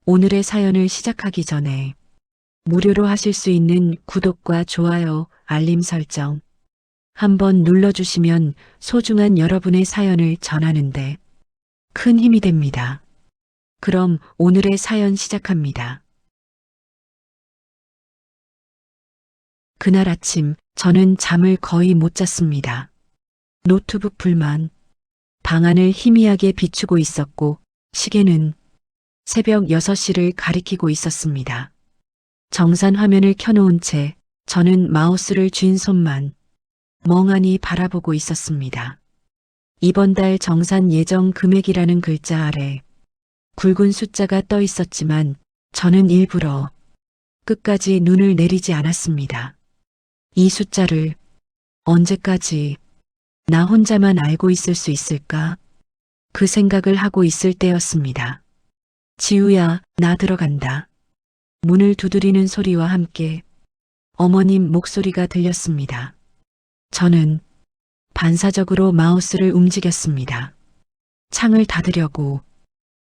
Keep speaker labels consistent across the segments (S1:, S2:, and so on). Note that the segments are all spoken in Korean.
S1: 오늘의 사연을 시작하기 전에 무료로 하실 수 있는 구독과 좋아요, 알림 설정 한번 눌러주시면 소중한 여러분의 사연을 전하는데 큰 힘이 됩니다. 그럼 오늘의 사연 시작합니다. 그날 아침 저는 잠을 거의 못 잤습니다. 노트북 불만, 방안을 희미하게 비추고 있었고 시계는 새벽 6시를 가리키고 있었습니다. 정산 화면을 켜놓은 채 저는 마우스를 쥔 손만 멍하니 바라보고 있었습니다. 이번 달 정산 예정 금액이라는 글자 아래 굵은 숫자가 떠 있었지만 저는 일부러 끝까지 눈을 내리지 않았습니다. 이 숫자를 언제까지 나 혼자만 알고 있을 수 있을까? 그 생각을 하고 있을 때였습니다. 지우야, 나 들어간다. 문을 두드리는 소리와 함께 어머님 목소리가 들렸습니다. 저는 반사적으로 마우스를 움직였습니다. 창을 닫으려고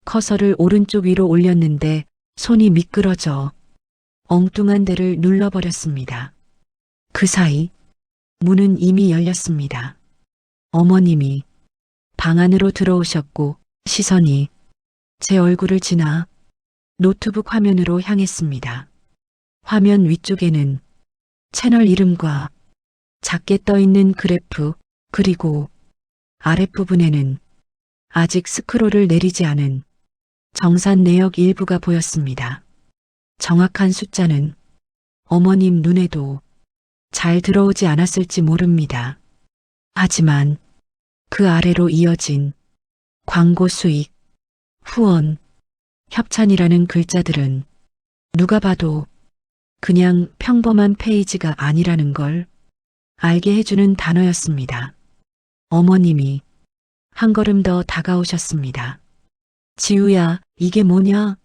S1: 커서를 오른쪽 위로 올렸는데 손이 미끄러져 엉뚱한 데를 눌러버렸습니다. 그 사이 문은 이미 열렸습니다. 어머님이 방 안으로 들어오셨고 시선이 제 얼굴을 지나 노트북 화면으로 향했습니다. 화면 위쪽에는 채널 이름과 작게 떠 있는 그래프 그리고 아랫부분에는 아직 스크롤을 내리지 않은 정산 내역 일부가 보였습니다. 정확한 숫자는 어머님 눈에도 잘 들어오지 않았을지 모릅니다. 하지만 그 아래로 이어진 광고 수익, 후원, 협찬이라는 글자들은 누가 봐도 그냥 평범한 페이지가 아니라는 걸 알게 해주는 단어였습니다. 어머님이 한 걸음 더 다가오셨습니다. 지우야, 이게 뭐냐?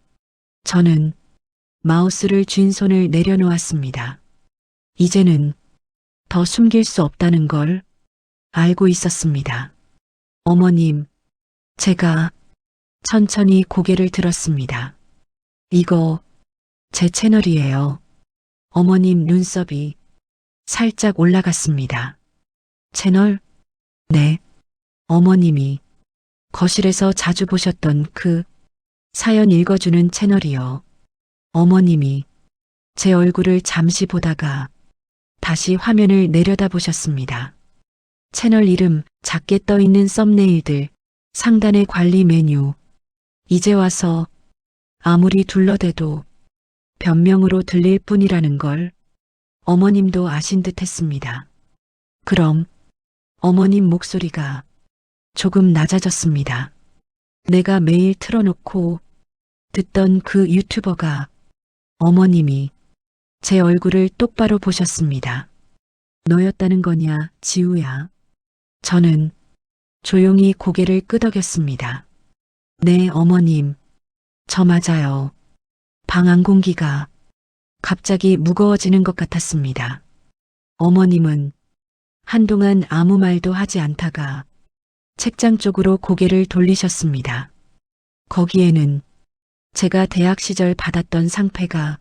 S1: 저는 마우스를 쥔 손을 내려놓았습니다. 이제는 더 숨길 수 없다는 걸 알고 있었습니다. 어머님, 제가 천천히 고개를 들었습니다. 이거 제 채널이에요. 어머님 눈썹이 살짝 올라갔습니다. 채널? 네. 어머님이 거실에서 자주 보셨던 그 사연 읽어주는 채널이요. 어머님이 제 얼굴을 잠시 보다가 다시 화면을 내려다보셨습니다. 채널 이름 작게 떠 있는 썸네일들, 상단의 관리 메뉴. 이제 와서 아무리 둘러대도 변명으로 들릴 뿐이라는 걸 어머님도 아신 듯 했습니다. 그럼 어머님 목소리가 조금 낮아졌습니다. 내가 매일 틀어놓고 듣던 그 유튜버가 어머님이 제 얼굴을 똑바로 보셨습니다. 너였다는 거냐, 지우야? 저는 조용히 고개를 끄덕였습니다. 네, 어머님. 저 맞아요. 방 안 공기가 갑자기 무거워지는 것 같았습니다. 어머님은 한동안 아무 말도 하지 않다가 책장 쪽으로 고개를 돌리셨습니다. 거기에는 제가 대학 시절 받았던 상패가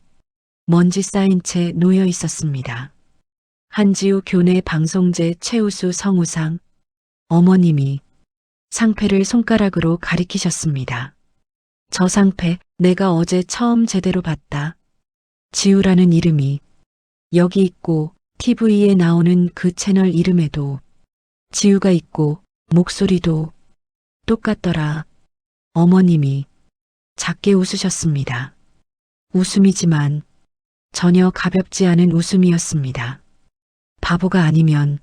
S1: 먼지 쌓인 채 놓여 있었습니다. 한지우 교내 방송제 최우수 성우상. 어머님이 상패를 손가락으로 가리키셨습니다. 저 상패 내가 어제 처음 제대로 봤다. 지우라는 이름이 여기 있고 TV에 나오는 그 채널 이름에도 지우가 있고 목소리도 똑같더라. 어머님이 작게 웃으셨습니다. 웃음이지만 전혀 가볍지 않은 웃음이었습니다. 바보가 아니면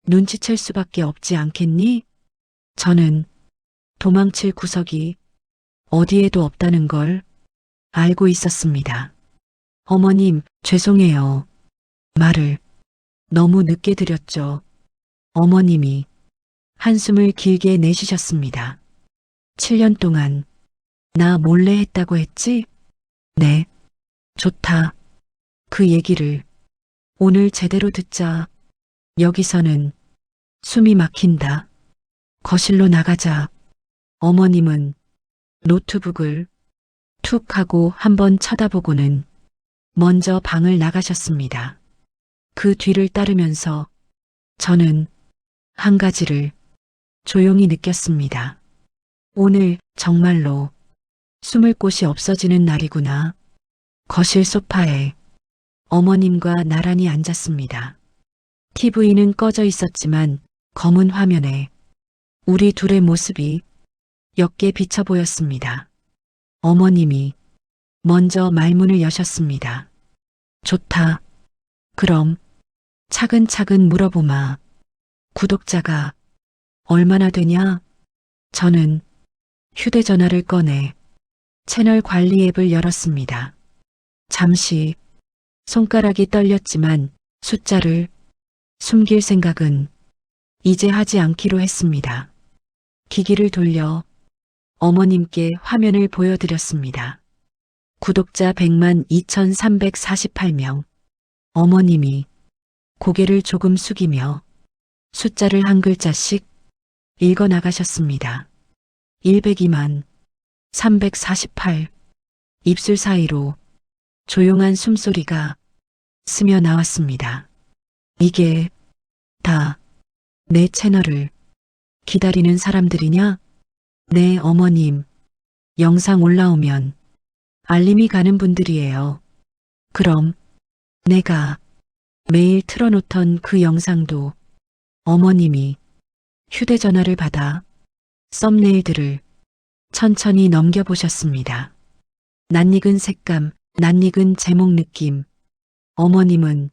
S1: 눈치챌 수밖에 없지 않겠니? 저는 도망칠 구석이 어디에도 없다는 걸 알고 있었습니다. 어머님, 죄송해요. 말을 너무 늦게 드렸죠. 어머님이 한숨을 길게 내쉬셨습니다. 7년 동안 나 몰래 했다고 했지? 네. 좋다. 그 얘기를 오늘 제대로 듣자. 여기서는 숨이 막힌다. 거실로 나가자. 어머님은 노트북을 툭 하고 한번 쳐다보고는 먼저 방을 나가셨습니다. 그 뒤를 따르면서 저는 한 가지를 조용히 느꼈습니다. 오늘 정말로 숨을 곳이 없어지는 날이구나. 거실 소파에 어머님과 나란히 앉았습니다. TV는 꺼져 있었지만 검은 화면에 우리 둘의 모습이 옅게 비쳐 보였습니다. 어머님이 먼저 말문을 여셨습니다. 좋다. 그럼 차근차근 물어보마. 구독자가 얼마나 되냐? 저는 휴대전화를 꺼내 채널 관리 앱을 열었습니다. 잠시 손가락이 떨렸지만 숫자를 숨길 생각은 이제 하지 않기로 했습니다. 기기를 돌려 어머님께 화면을 보여드렸습니다. 구독자 100만 2348명. 어머님이 고개를 조금 숙이며 숫자를 한 글자씩 읽어 나가셨습니다. 102만 348. 입술 사이로 조용한 숨소리가 스며 나왔습니다. 이게 다 내 채널을 기다리는 사람들이냐? 네, 어머님. 영상 올라오면 알림이 가는 분들이에요. 그럼 내가 매일 틀어놓던 그 영상도 어머님이 휴대전화를 받아 썸네일들을 천천히 넘겨보셨습니다. 낯익은 색감, 낯익은 제목 느낌. 어머님은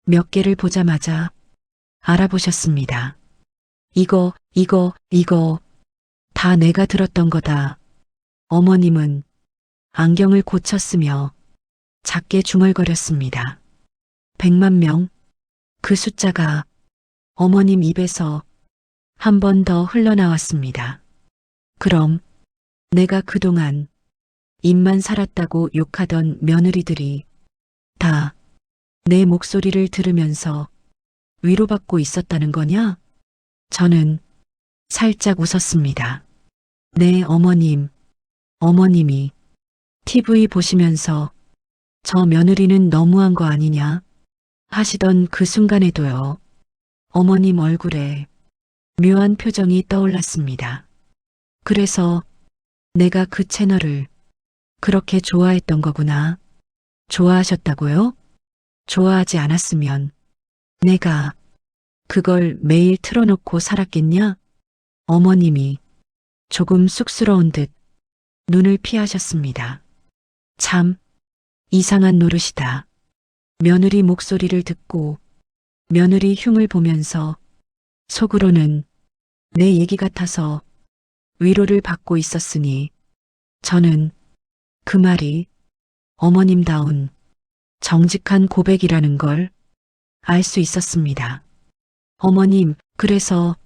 S1: 몇 개를 보자마자 알아보셨습니다. 이거 다 내가 들었던 거다. 어머님은 안경을 고쳤으며 작게 중얼거렸습니다. 100만 명. 그 숫자가 어머님 입에서 한 번 더 흘러나왔습니다. 그럼 내가 그동안 입만 살았다고 욕하던 며느리들이 다 내 목소리를 들으면서 위로받고 있었다는 거냐? 저는 살짝 웃었습니다. 네, 어머님. 어머님이 TV 보시면서 저 며느리는 너무한 거 아니냐 하시던 그 순간에도요. 어머님 얼굴에 묘한 표정이 떠올랐습니다. 그래서 내가 그 채널을 그렇게 좋아했던 거구나. 좋아하셨다고요? 좋아하지 않았으면 내가 그걸 매일 틀어놓고 살았겠냐? 어머님이 조금 쑥스러운 듯 눈을 피하셨습니다. 참 이상한 노릇이다. 며느리 목소리를 듣고 며느리 흉을 보면서 속으로는 내 얘기 같아서 위로를 받고 있었으니 저는 그 말이 어머님다운 정직한 고백이라는 걸 알 수 있었습니다. 어머님, 그래서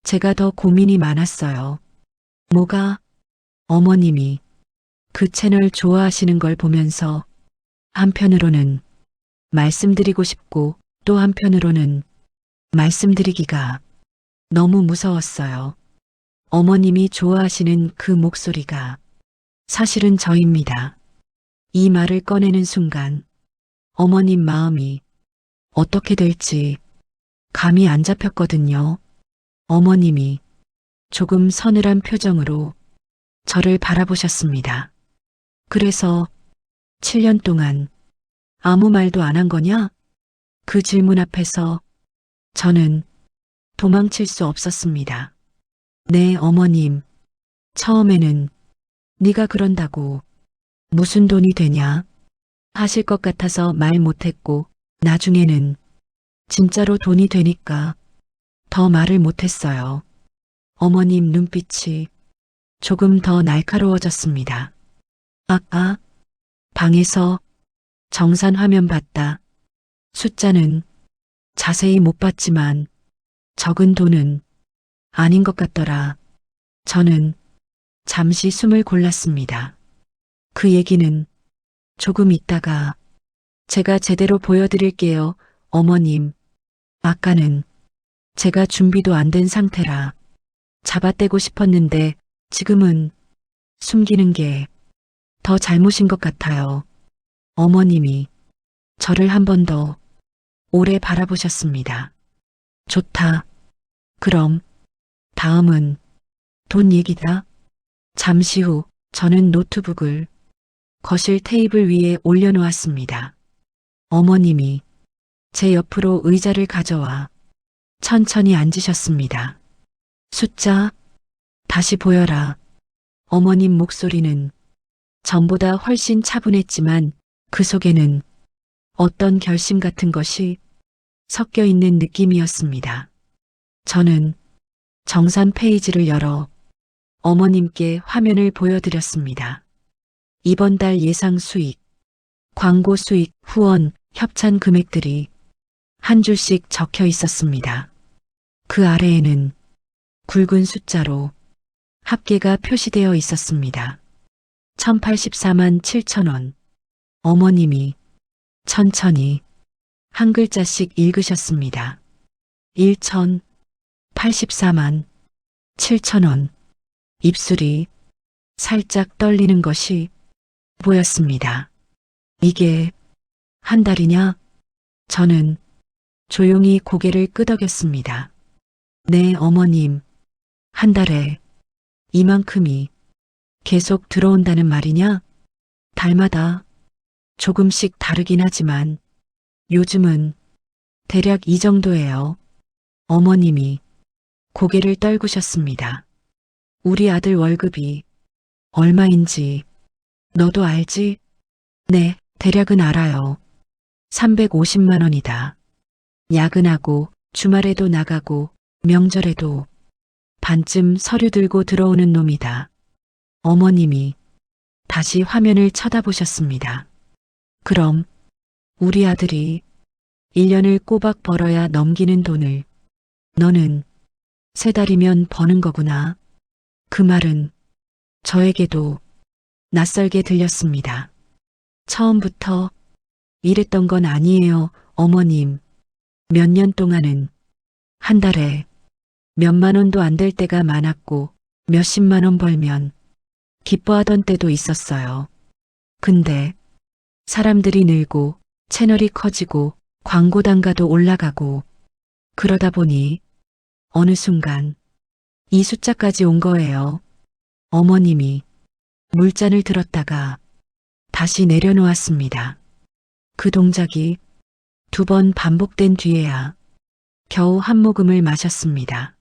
S1: 제가 더 고민이 많았어요. 뭐가? 어머님이 그 채널 좋아하시는 걸 보면서 한편으로는 말씀드리고 싶고 또 한편으로는 말씀드리기가 너무 무서웠어요. 어머님이 좋아하시는 그 목소리가 사실은 저입니다. 이 말을 꺼내는 순간 어머님 마음이 어떻게 될지 감이 안 잡혔거든요. 어머님이 조금 서늘한 표정으로 저를 바라보셨습니다. 그래서 7년 동안 아무 말도 안 한 거냐? 그 질문 앞에서 저는 도망칠 수 없었습니다. 네, 어머님. 처음에는 네가 그런다고 무슨 돈이 되냐 하실 것 같아서 말 못했고 나중에는 진짜로 돈이 되니까 더 말을 못했어요. 어머님 눈빛이 조금 더 날카로워졌습니다. 방에서 정산 화면 봤다. 숫자는 자세히 못 봤지만 적은 돈은 아닌 것 같더라. 저는 잠시 숨을 골랐습니다. 그 얘기는 조금 있다가 제가 제대로 보여드릴게요, 어머님. 아까는 제가 준비도 안 된 상태라 잡아떼고 싶었는데 지금은 숨기는 게 더 잘못인 것 같아요. 어머님이 저를 한 번 더 오래 바라보셨습니다. 좋다. 그럼 다음은 돈 얘기다. 잠시 후 저는 노트북을 거실 테이블 위에 올려놓았습니다. 어머님이 제 옆으로 의자를 가져와 천천히 앉으셨습니다. 숫자 다시 보여라. 어머님 목소리는 전보다 훨씬 차분했지만 그 속에는 어떤 결심 같은 것이 섞여 있는 느낌이었습니다. 저는 정산 페이지를 열어 어머님께 화면을 보여드렸습니다. 이번 달 예상 수익, 광고 수익, 후원, 협찬 금액들이 한 줄씩 적혀 있었습니다. 그 아래에는 굵은 숫자로 합계가 표시되어 있었습니다. 1084만 7천원. 어머님이 천천히 한 글자씩 읽으셨습니다. 1084만 7천원. 입술이 살짝 떨리는 것이 보였습니다. 이게 한 달이냐? 저는 조용히 고개를 끄덕였습니다. 네, 어머님. 한 달에 이만큼이 계속 들어온다는 말이냐? 달마다 조금씩 다르긴 하지만 요즘은 대략 이 정도예요. 어머님이 고개를 떨구셨습니다. 우리 아들 월급이 얼마인지 너도 알지? 네, 대략은 알아요. 350만 원이다. 야근하고 주말에도 나가고 명절에도 반쯤 서류 들고 들어오는 놈이다. 어머님이 다시 화면을 쳐다보셨습니다. 그럼 우리 아들이 1년을 꼬박 벌어야 넘기는 돈을 너는 3달이면 버는 거구나. 그 말은 저에게도 낯설게 들렸습니다. 처음부터 이랬던 건 아니에요, 어머님. 몇 년 동안은 한 달에 몇만 원도 안 될 때가 많았고 몇십만 원 벌면 기뻐하던 때도 있었어요. 근데 사람들이 늘고 채널이 커지고 광고 단가도 올라가고 그러다 보니 어느 순간 이 숫자까지 온 거예요. 어머님이 물잔을 들었다가 다시 내려놓았습니다. 그 동작이 2번 반복된 뒤에야 겨우 한 모금을 마셨습니다.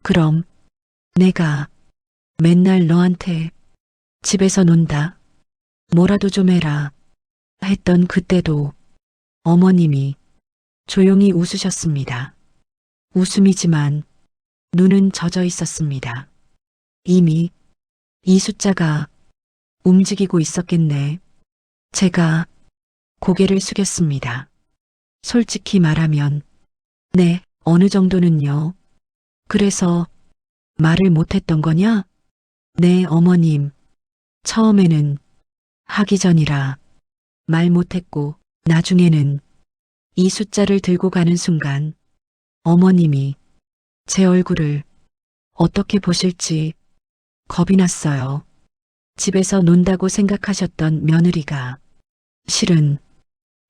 S1: 그럼 내가 맨날 너한테 집에서 논다. 뭐라도 좀 해라. 했던 그때도 어머님이 조용히 웃으셨습니다. 웃음이지만 눈은 젖어 있었습니다. 이미 이 숫자가 움직이고 있었겠네. 제가 고개를 숙였습니다. 솔직히 말하면 네, 어느 정도는요. 그래서 말을 못했던 거냐? 네, 어머님. 처음에는 하기 전이라 말 못했고 나중에는 이 숫자를 들고 가는 순간 어머님이 제 얼굴을 어떻게 보실지 겁이 났어요. 집에서 논다고 생각하셨던 며느리가 실은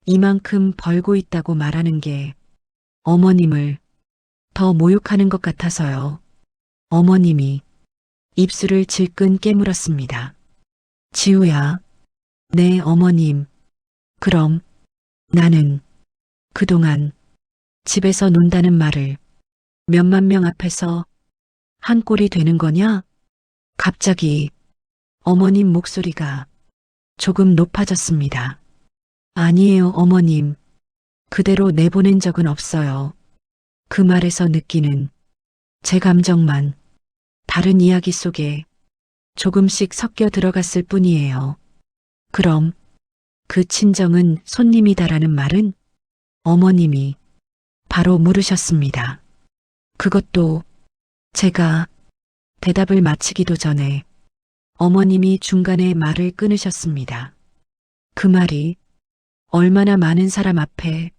S1: 이만큼 벌고 있다고 말하는 게 어머님을 더 모욕하는 것 같아서요. 어머님이 입술을 질끈 깨물었습니다. 지우야. 네, 어머님. 그럼 나는 그동안 집에서 논다는 말을 몇만 명 앞에서 한 꼴이 되는 거냐? 갑자기 어머님 목소리가 조금 높아졌습니다. 아니에요, 어머님. 그대로 내보낸 적은 없어요. 그 말에서 느끼는 제 감정만 다른 이야기 속에 조금씩 섞여 들어갔을 뿐이에요. 그럼 그 친정은 손님이다라는 말은? 어머님이 바로 물으셨습니다. 그것도 제가 대답을 마치기도 전에 어머님이 중간에 말을 끊으셨습니다. 그 말이 얼마나 많은 사람 앞에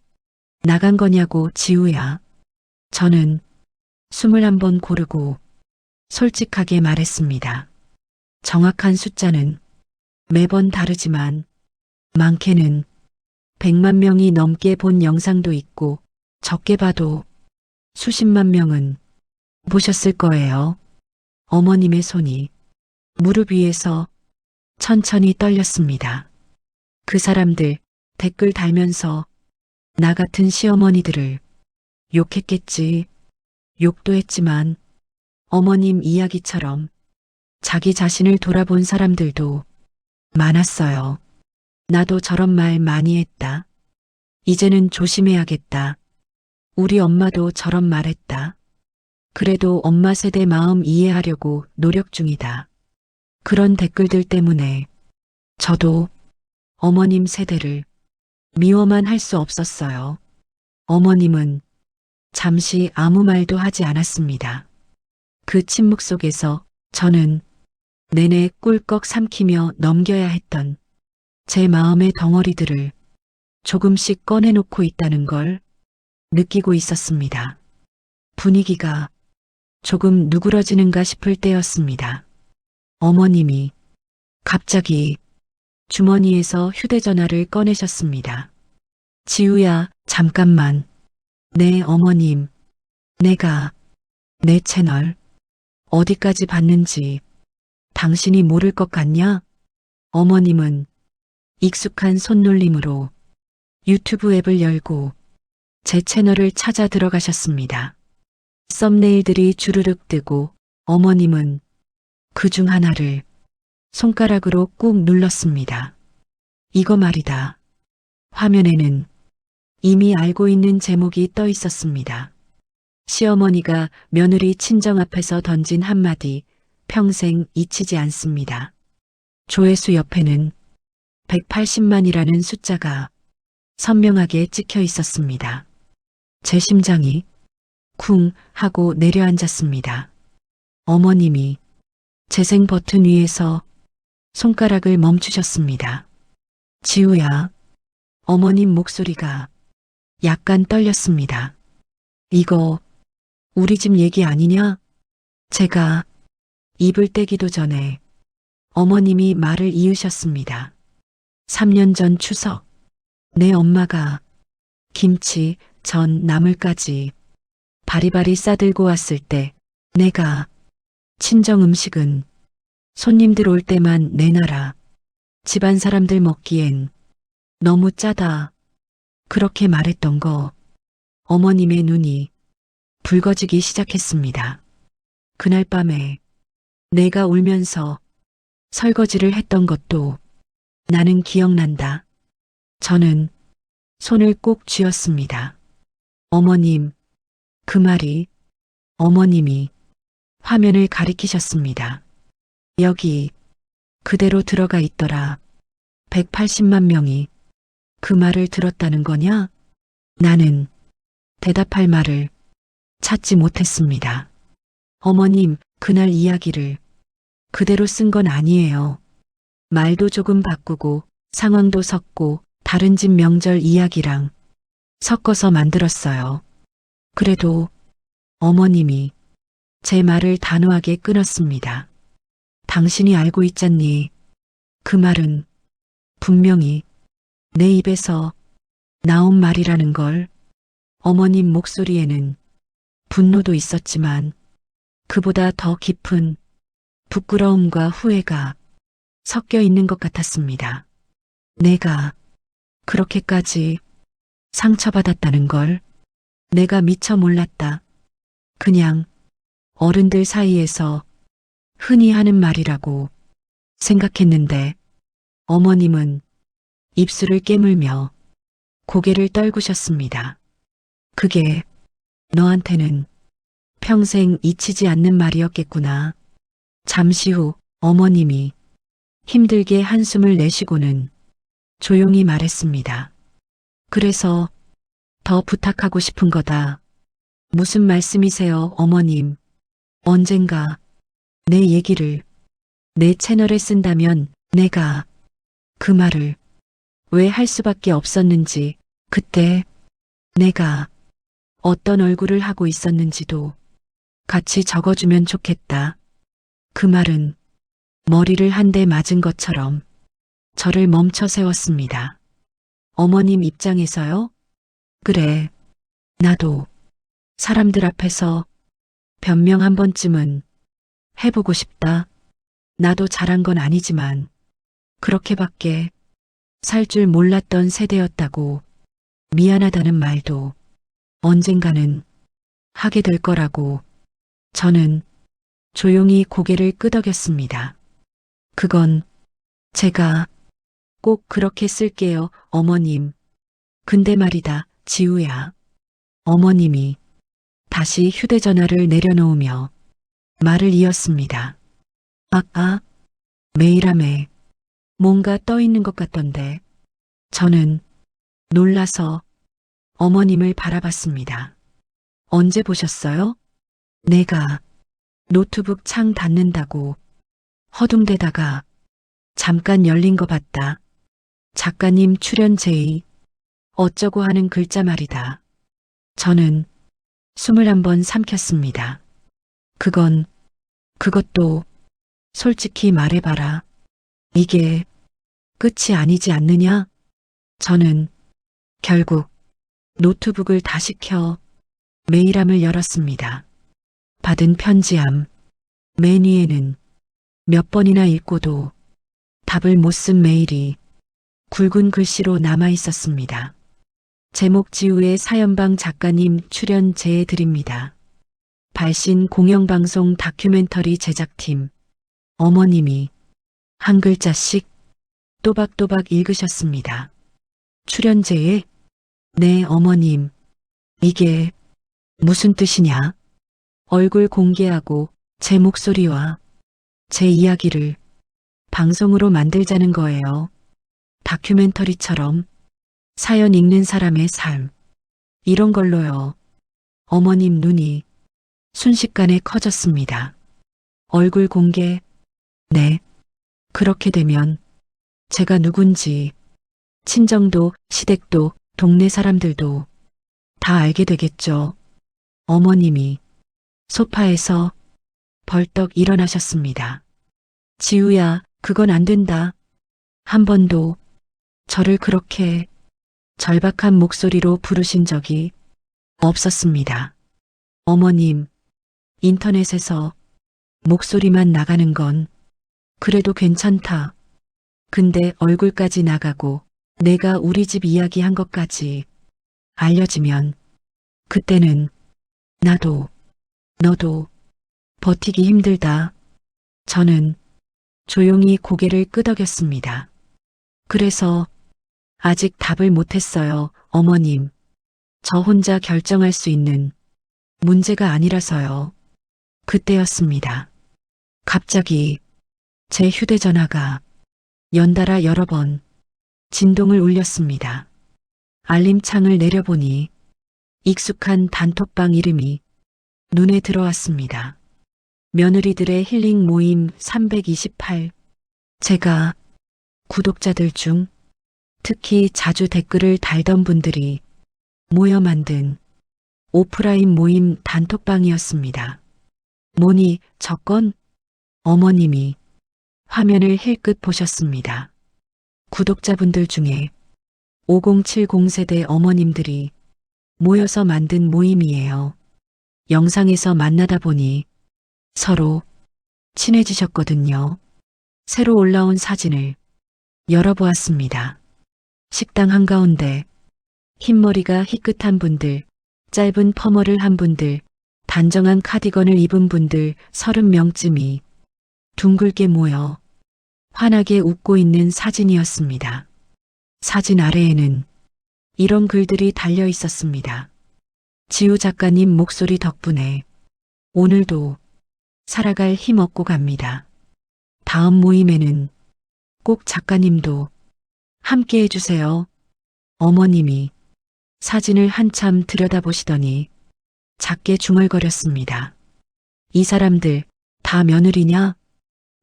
S1: 나간 거냐고, 지우야. 저는 숨을 한번 고르고 솔직하게 말했습니다. 정확한 숫자는 매번 다르지만 많게는 100만 명이 넘게 본 영상도 있고 적게 봐도 수십만 명은 보셨을 거예요. 어머님의 손이 무릎 위에서 천천히 떨렸습니다. 그 사람들 댓글 달면서 나 같은 시어머니들을 욕했겠지. 욕도 했지만 어머님 이야기처럼 자기 자신을 돌아본 사람들도 많았어요. 나도 저런 말 많이 했다. 이제는 조심해야겠다. 우리 엄마도 저런 말 했다. 그래도 엄마 세대 마음 이해하려고 노력 중이다. 그런 댓글들 때문에 저도 어머님 세대를 미워만 할 수 없었어요. 어머님은 잠시 아무 말도 하지 않았습니다. 그 침묵 속에서 저는 내내 꿀꺽 삼키며 넘겨야 했던 제 마음의 덩어리들을 조금씩 꺼내놓고 있다는 걸 느끼고 있었습니다. 분위기가 조금 누그러지는가 싶을 때였습니다. 어머님이 갑자기 주머니에서 휴대전화를 꺼내셨습니다. 지우야, 잠깐만. 네, 어머님. 내가 내 채널 어디까지 봤는지 당신이 모를 것 같냐? 어머님은 익숙한 손놀림으로 유튜브 앱을 열고 제 채널을 찾아 들어가셨습니다. 썸네일들이 주르륵 뜨고 어머님은 그 중 하나를 손가락으로 꾹 눌렀습니다. 이거 말이다. 화면에는 이미 알고 있는 제목이 떠 있었습니다. 시어머니가 며느리 친정 앞에서 던진 한마디 평생 잊히지 않습니다. 조회수 옆에는 180만이라는 숫자가 선명하게 찍혀 있었습니다. 제 심장이 쿵 하고 내려앉았습니다. 어머님이 재생 버튼 위에서 손가락을 멈추셨습니다. 지우야, 어머님 목소리가 약간 떨렸습니다. 이거 우리 집 얘기 아니냐? 제가 입을 떼기도 전에 어머님이 말을 이으셨습니다. 3년 전 추석, 내 엄마가 김치, 전, 나물까지 바리바리 싸들고 왔을 때 내가 친정 음식은 손님들 올 때만 내놔라. 집안 사람들 먹기엔 너무 짜다. 그렇게 말했던 거 어머님의 눈이 붉어지기 시작했습니다. 그날 밤에 내가 울면서 설거지를 했던 것도 나는 기억난다. 저는 손을 꼭 쥐었습니다. 어머님, 그 말이 어머님이 화면을 가리키셨습니다. 여기 그대로 들어가 있더라. 180만 명이 그 말을 들었다는 거냐? 나는 대답할 말을 찾지 못했습니다. 어머님, 그날 이야기를 그대로 쓴 건 아니에요. 말도 조금 바꾸고 상황도 섞고 다른 집 명절 이야기랑 섞어서 만들었어요. 그래도 어머님이 제 말을 단호하게 끊었습니다. 당신이 알고 있잖니. 그 말은 분명히 내 입에서 나온 말이라는 걸. 어머님 목소리에는 분노도 있었지만 그보다 더 깊은 부끄러움과 후회가 섞여 있는 것 같았습니다. 내가 그렇게까지 상처받았다는 걸 내가 미처 몰랐다. 그냥 어른들 사이에서 흔히 하는 말이라고 생각했는데 어머님은 입술을 깨물며 고개를 떨구셨습니다. 그게 너한테는 평생 잊히지 않는 말이었겠구나. 잠시 후 어머님이 힘들게 한숨을 내쉬고는 조용히 말했습니다. 그래서 더 부탁하고 싶은 거다. 무슨 말씀이세요, 어머님? 언젠가 내 얘기를 내 채널에 쓴다면 내가 그 말을 왜 할 수밖에 없었는지, 그때 내가 어떤 얼굴을 하고 있었는지도 같이 적어주면 좋겠다. 그 말은 머리를 한 대 맞은 것처럼 저를 멈춰 세웠습니다. 어머님 입장에서요? 그래, 나도 사람들 앞에서 변명 한 번쯤은 해보고 싶다. 나도 잘한 건 아니지만 그렇게밖에 살 줄 몰랐던 세대였다고 미안하다는 말도 언젠가는 하게 될 거라고 저는 조용히 고개를 끄덕였습니다. 그건 제가 꼭 그렇게 쓸게요, 어머님. 근데 말이다, 지우야. 어머님이 다시 휴대전화를 내려놓으며 말을 이었습니다. 메일함에 뭔가 떠 있는 것 같던데. 저는 놀라서 어머님을 바라봤습니다. 언제 보셨어요? 내가 노트북 창 닫는다고 허둥대다가 잠깐 열린 거 봤다. 작가님 출연 제의 어쩌고 하는 글자 말이다. 저는 숨을 한번 삼켰습니다. 그것도 솔직히 말해봐라. 이게 끝이 아니지 않느냐? 저는 결국 노트북을 다시 켜 메일함을 열었습니다. 받은 편지함. 맨 위에는 몇 번이나 읽고도 답을 못 쓴 메일이 굵은 글씨로 남아 있었습니다. 제목 지우의 사연방 작가님 출연 제해드립니다. 발신 공영방송 다큐멘터리 제작팀. 어머님이 한 글자씩 또박또박 읽으셨습니다. 출연 제해? 네, 어머님. 이게 무슨 뜻이냐? 얼굴 공개하고 제 목소리와 제 이야기를 방송으로 만들자는 거예요. 다큐멘터리처럼 사연 읽는 사람의 삶. 이런 걸로요. 어머님 눈이 순식간에 커졌습니다. 얼굴 공개? 네. 그렇게 되면 제가 누군지 친정도 시댁도 동네 사람들도 다 알게 되겠죠. 어머님이 소파에서 벌떡 일어나셨습니다. 지우야, 그건 안 된다. 한 번도 저를 그렇게 절박한 목소리로 부르신 적이 없었습니다. 어머님, 인터넷에서 목소리만 나가는 건 그래도 괜찮다. 근데 얼굴까지 나가고 내가 우리 집 이야기 한 것까지 알려지면 그때는 나도 너도 버티기 힘들다. 저는 조용히 고개를 끄덕였습니다. 그래서 아직 답을 못했어요, 어머님. 저 혼자 결정할 수 있는 문제가 아니라서요. 그때였습니다. 갑자기 제 휴대전화가 연달아 여러 번 진동을 울렸습니다. 알림창을 내려보니 익숙한 단톡방 이름이 눈에 들어왔습니다. 며느리들의 힐링 모임 328. 제가 구독자들 중 특히 자주 댓글을 달던 분들이 모여 만든 오프라인 모임 단톡방이었습니다. 뭐니 저건? 어머님이 화면을 힐끗 보셨습니다. 구독자분들 중에 5070 세대 어머님들이 모여서 만든 모임이에요. 영상에서 만나다 보니 서로 친해지셨거든요. 새로 올라온 사진을 열어보았습니다. 식당 한가운데 흰머리가 희끗한 분들, 짧은 퍼머를 한 분들, 단정한 카디건을 입은 분들 30명쯤이 둥글게 모여 환하게 웃고 있는 사진이었습니다. 사진 아래에는 이런 글들이 달려 있었습니다. 지우 작가님 목소리 덕분에 오늘도 살아갈 힘 얻고 갑니다. 다음 모임에는 꼭 작가님도 함께 해주세요. 어머님이 사진을 한참 들여다보시더니 작게 중얼거렸습니다. 이 사람들 다 며느리냐?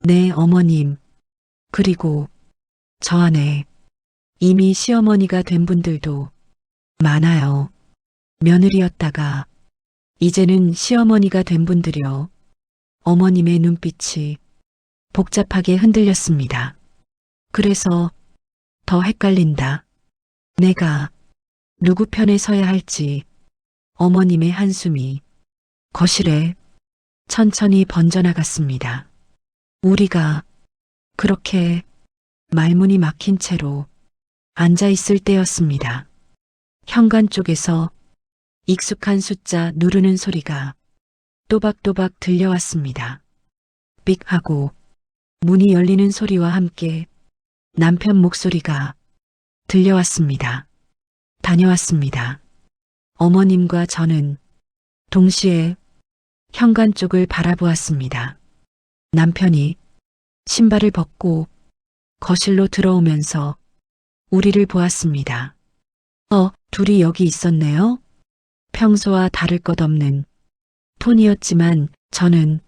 S1: 네, 어머님. 그리고 저 안에 이미 시어머니가 된 분들도 많아요. 며느리였다가 이제는 시어머니가 된 분들이요. 어머님의 눈빛이 복잡하게 흔들렸습니다. 그래서 더 헷갈린다. 내가 누구 편에 서야 할지. 어머님의 한숨이 거실에 천천히 번져나갔습니다. 우리가 그렇게 말문이 막힌 채로 앉아 있을 때였습니다. 현관 쪽에서 익숙한 숫자 누르는 소리가 또박또박 들려왔습니다. 삑 하고 문이 열리는 소리와 함께 남편 목소리가 들려왔습니다. 다녀왔습니다. 어머님과 저는 동시에 현관 쪽을 바라보았습니다. 남편이 신발을 벗고 거실로 들어오면서 우리를 보았습니다. 둘이 여기 있었네요? 평소와 다를 것 없는 톤이었지만 저는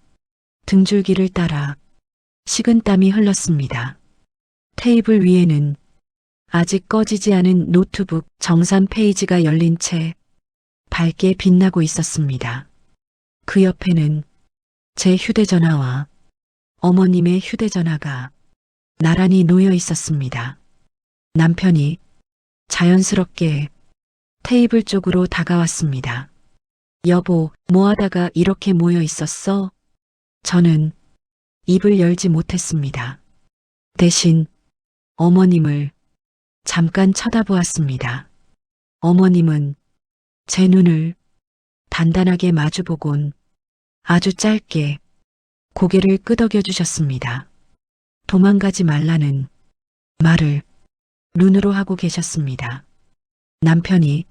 S1: 등줄기를 따라 식은땀이 흘렀습니다. 테이블 위에는 아직 꺼지지 않은 노트북 정산 페이지가 열린 채 밝게 빛나고 있었습니다. 그 옆에는 제 휴대전화와 어머님의 휴대전화가 나란히 놓여 있었습니다. 남편이 자연스럽게 테이블 쪽으로 다가왔습니다. 여보, 뭐 하다가 이렇게 모여 있었어? 저는 입을 열지 못했습니다. 대신 어머님을 잠깐 쳐다보았습니다. 어머님은 제 눈을 단단하게 마주보곤 아주 짧게 고개를 끄덕여 주셨습니다. 도망가지 말라는 말을 눈으로 하고 계셨습니다. 남편이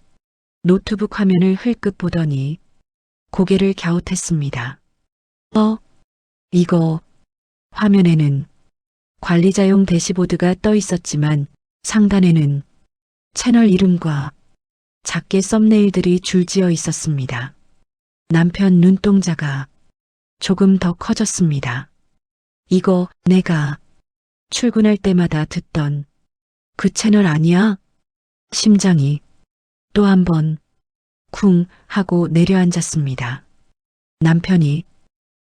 S1: 노트북 화면을 흘끗 보더니 고개를 갸웃했습니다. 이거. 화면에는 관리자용 대시보드가 떠 있었지만 상단에는 채널 이름과 작게 썸네일들이 줄지어 있었습니다. 남편 눈동자가 조금 더 커졌습니다. 이거 내가 출근할 때마다 듣던 그 채널 아니야? 심장이 또 한 번 쿵 하고 내려앉았습니다. 남편이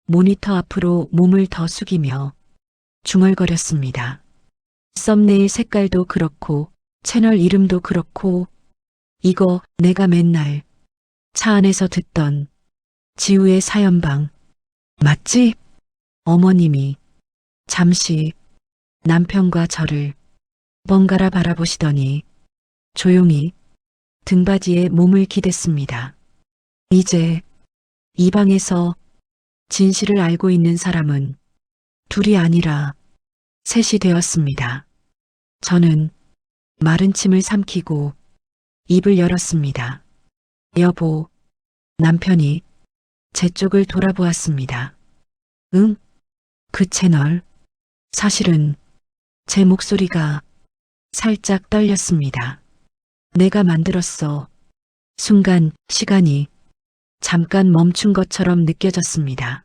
S1: 모니터 앞으로 몸을 더 숙이며 중얼거렸습니다. 썸네일 색깔도 그렇고 채널 이름도 그렇고 이거 내가 맨날 차 안에서 듣던 지우의 사연방 맞지? 어머님이 잠시 남편과 저를 번갈아 바라보시더니 조용히 등받이에 몸을 기댔습니다. 이제 이 방에서 진실을 알고 있는 사람은 둘이 아니라 셋이 되었습니다. 저는 마른 침을 삼키고 입을 열었습니다. 여보, 남편이 제 쪽을 돌아보았습니다. 응? 그 채널. 사실은 제 목소리가 살짝 떨렸습니다. 내가 만들었어. 순간 시간이 잠깐 멈춘 것처럼 느껴졌습니다.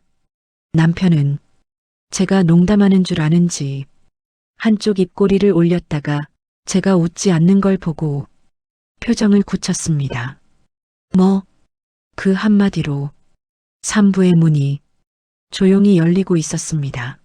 S1: 남편은 제가 농담하는 줄 아는지 한쪽 입꼬리를 올렸다가 제가 웃지 않는 걸 보고 표정을 굳혔습니다. 그 한마디로 3부의 문이 조용히 열리고 있었습니다.